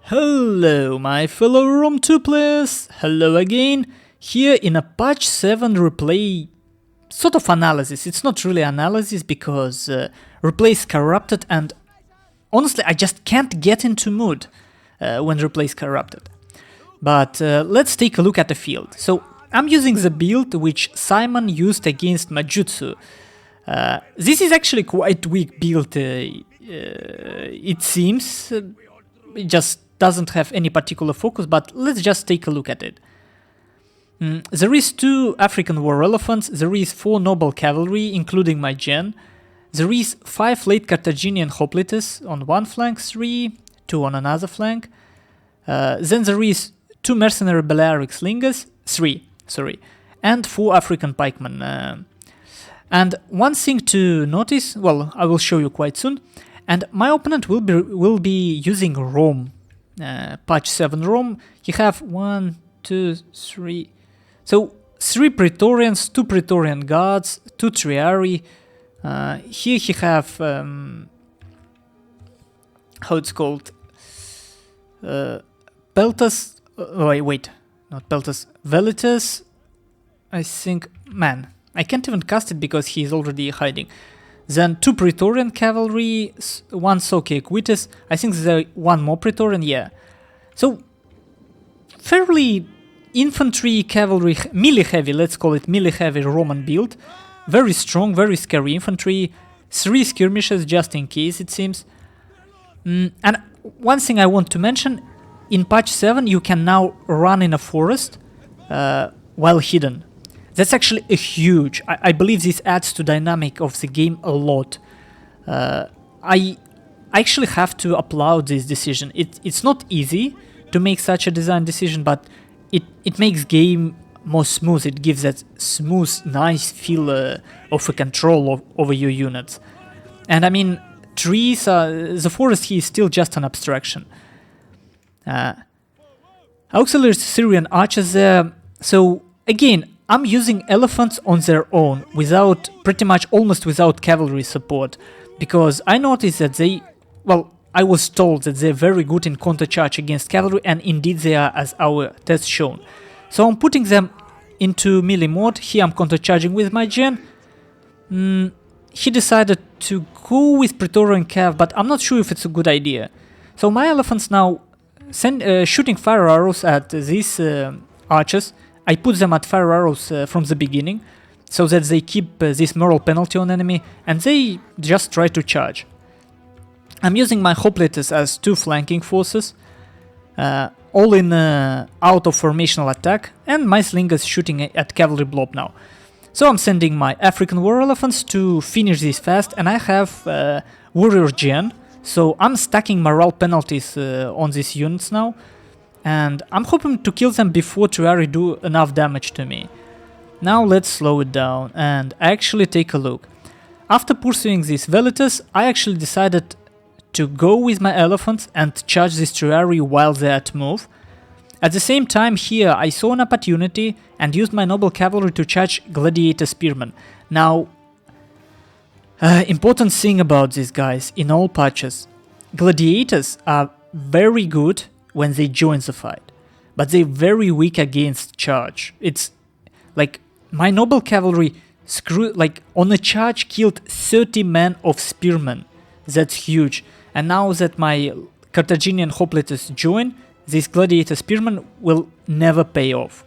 Hello my fellow Rome 2 players, hello again, here in a patch 7 replay sort of analysis. It's not really analysis because replay is corrupted and honestly I just can't get into mood when replay is corrupted. But let's take a look at the field. So I'm using the build which Simon used against Majutsu. This is actually quite weak build, it seems. It just doesn't have any particular focus, but let's just take a look at it. There is 2 African war elephants, there is 4 noble cavalry, including my gen. There is 5 late Carthaginian hoplites on one flank, 3, 2 on another flank. Then there is 2 mercenary Balearic slingers, 3, and 4 African pikemen. And one thing to notice, well, I will show you quite soon, and my opponent will be using Rome. Patch 7 Rome. You have 1, 2, 3. So 3 Praetorians, 2 Praetorian guards, 2 Triari. Here he have how it's called? Peltas. Wait, not Peltas. Velitas. I think. Man, I can't even cast it because he is already hiding. Then 2 Praetorian cavalry, 1 Soke Equites, I think there's 1 more Praetorian, yeah. So, fairly infantry, cavalry, melee heavy, let's call it melee heavy Roman build. Very strong, very scary infantry, 3 skirmishes just in case it seems. And one thing I want to mention, in patch 7 you can now run in a forest while hidden. That's actually a huge. I believe this adds to dynamic of the game a lot. I actually have to applaud this decision. It's not easy to make such a design decision, but it makes game more smooth. It gives that smooth, nice feel of a control over your units. And I mean, trees, the forest here is still just an abstraction. Auxiliary Syrian archers there. So again, I'm using elephants on their own, without, pretty much almost without cavalry support, because I noticed that I was told that they're very good in counter-charge against cavalry, and indeed they are, as our test shown. So I'm putting them into melee mode. Here I'm counter-charging with my gen. He decided to go with Praetorian Cav, but I'm not sure if it's a good idea. So my elephants now shooting fire arrows at these archers. I put them at fire arrows from the beginning, so that they keep this moral penalty on enemy, and they just try to charge. I'm using my hoplites as 2 flanking forces, all in out of formational attack, and my slingers shooting at cavalry blob now. So I'm sending my African war elephants to finish this fast, and I have warrior gen, so I'm stacking morale penalties on these units now. And I'm hoping to kill them before Triari do enough damage to me. Now let's slow it down and actually take a look. After pursuing these Velitas, I actually decided to go with my elephants and charge this Triari while they're at move. At the same time here I saw an opportunity and used my noble cavalry to charge gladiator spearmen. Now, important thing about these guys in all patches. Gladiators are very good when they join the fight, but they're very weak against charge. It's like my noble cavalry on a charge killed 30 men of spearmen. That's huge. And now that my Carthaginian hoplites join, these gladiator spearmen will never pay off.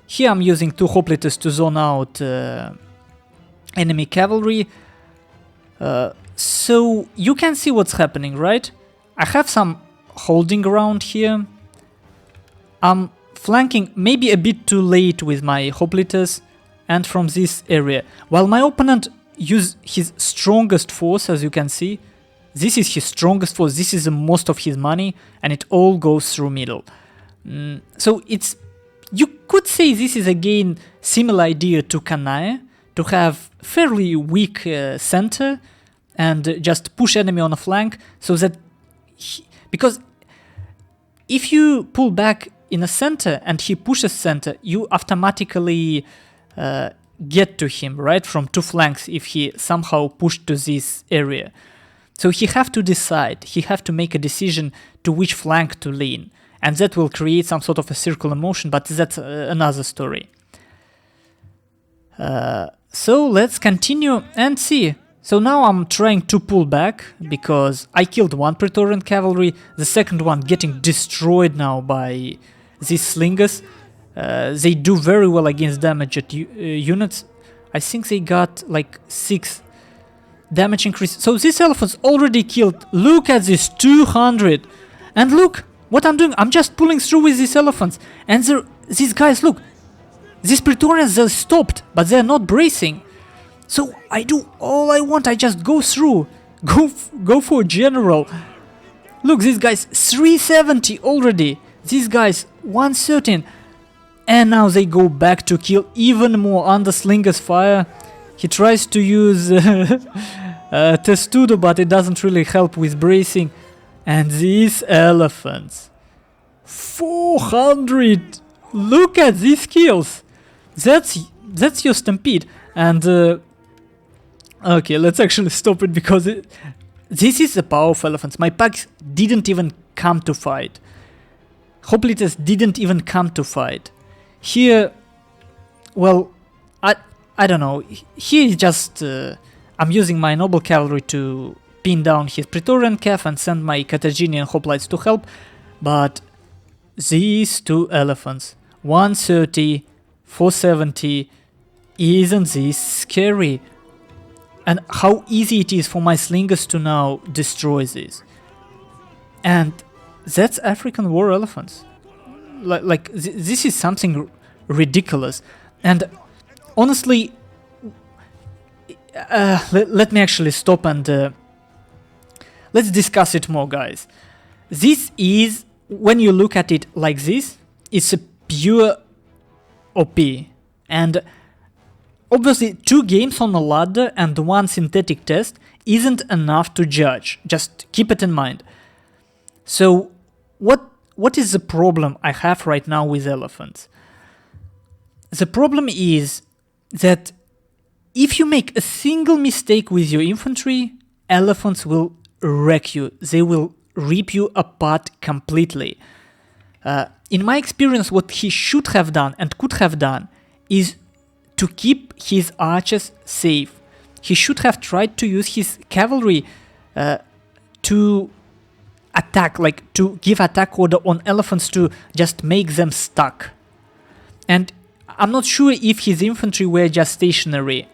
Here I'm using 2 hoplites to zone out enemy cavalry. So you can see what's happening, right? I have some holding ground here. I'm flanking maybe a bit too late with my hoplites and from this area, while my opponent used his strongest force, as you can see. This is his strongest force, this is the most of his money, and it all goes through middle. So you could say this is again similar idea to Cannae, to have fairly weak center and just push enemy on a flank, so that because if you pull back in a center and he pushes center, you automatically get to him, right, from 2 flanks if he somehow pushed to this area. So he have to decide, he have to make a decision to which flank to lean. And that will create some sort of a circular motion, but that's another story. So let's continue and see. So now I'm trying to pull back, because I killed one Praetorian cavalry, the second one getting destroyed now by these slingers. They do very well against damaged units. I think they got like 6 damage increase. So these elephants already killed. Look at this, 200. And look what I'm doing. I'm just pulling through with these elephants. And these guys, look. These Praetorians, they're stopped, but they're not bracing. So I do all I want. I just go through. Go for general. Look, these guys, 370 already. These guys, 113. And now they go back to kill even more under Slinger's fire. He tries to use Testudo, but it doesn't really help with bracing. And these elephants, 400. Look at these kills. That's your stampede. And okay, let's actually stop it, because this is the power of elephants. My packs didn't even come to fight. Hoplites didn't even come to fight. Here, well, I don't know. Here is just I'm using my noble cavalry to pin down his Praetorian cav and send my Carthaginian hoplites to help. But these two elephants, 130, 470, isn't this scary? And how easy it is for my slingers to now destroy this. And that's African war elephants. Like this is something ridiculous. And honestly, let me actually stop and let's discuss it more, guys. This is, when you look at it like this, it's a pure OP. And obviously 2 games on a ladder and 1 synthetic test isn't enough to judge. Just keep it in mind. So what is the problem I have right now with elephants? The problem is that if you make a single mistake with your infantry, elephants will wreck you. They will rip you apart completely. In my experience, what he should have done and could have done is to keep his archers safe. He should have tried to use his cavalry to attack, like to give attack order on elephants to just make them stuck. And I'm not sure if his infantry were just stationary.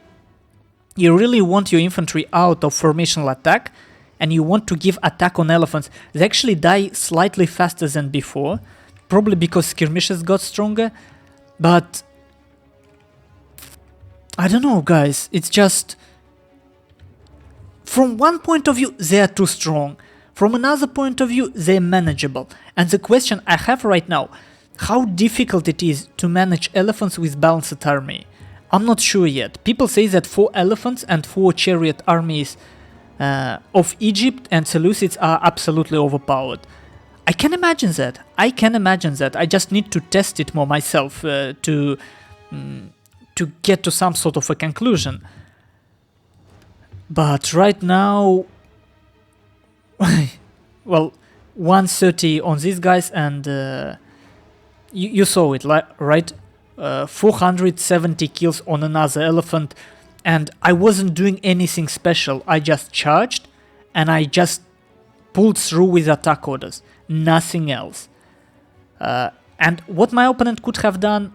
You really want your infantry out of formational attack, and you want to give attack on elephants. They actually die slightly faster than before, probably because skirmishes got stronger, but I don't know, guys. It's just, from one point of view, they are too strong. From another point of view, they're manageable. And the question I have right now, how difficult it is to manage elephants with balanced army. I'm not sure yet. People say that 4 elephants and 4 chariot armies of Egypt and Seleucids are absolutely overpowered. I can imagine that. I just need to test it more myself to get to some sort of a conclusion. But right now, well, 130 on these guys, and you saw it, right? 470 kills on another elephant, and I wasn't doing anything special. I just charged, and I just pulled through with attack orders. Nothing else. And what my opponent could have done,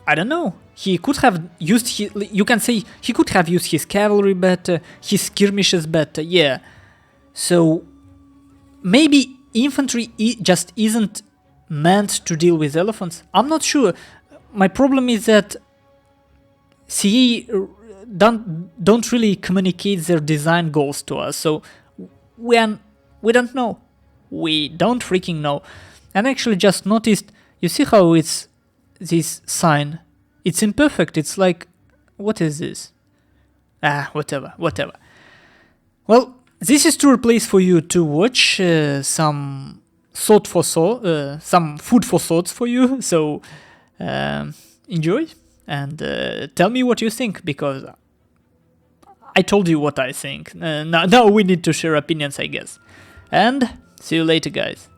I don't know. He could have used his, you can say he could have used his cavalry better, his skirmishes better, yeah. So maybe infantry just isn't meant to deal with elephants. I'm not sure. My problem is that CE don't really communicate their design goals to us, so we don't know. We don't freaking know. And actually just noticed, you see how it's this sign? It's imperfect. It's like, what is this? Whatever. Well, this is to replace for you to watch some thought for some food for thoughts for you. So enjoy and tell me what you think, because I told you what I think. Now we need to share opinions, I guess. And see you later, guys.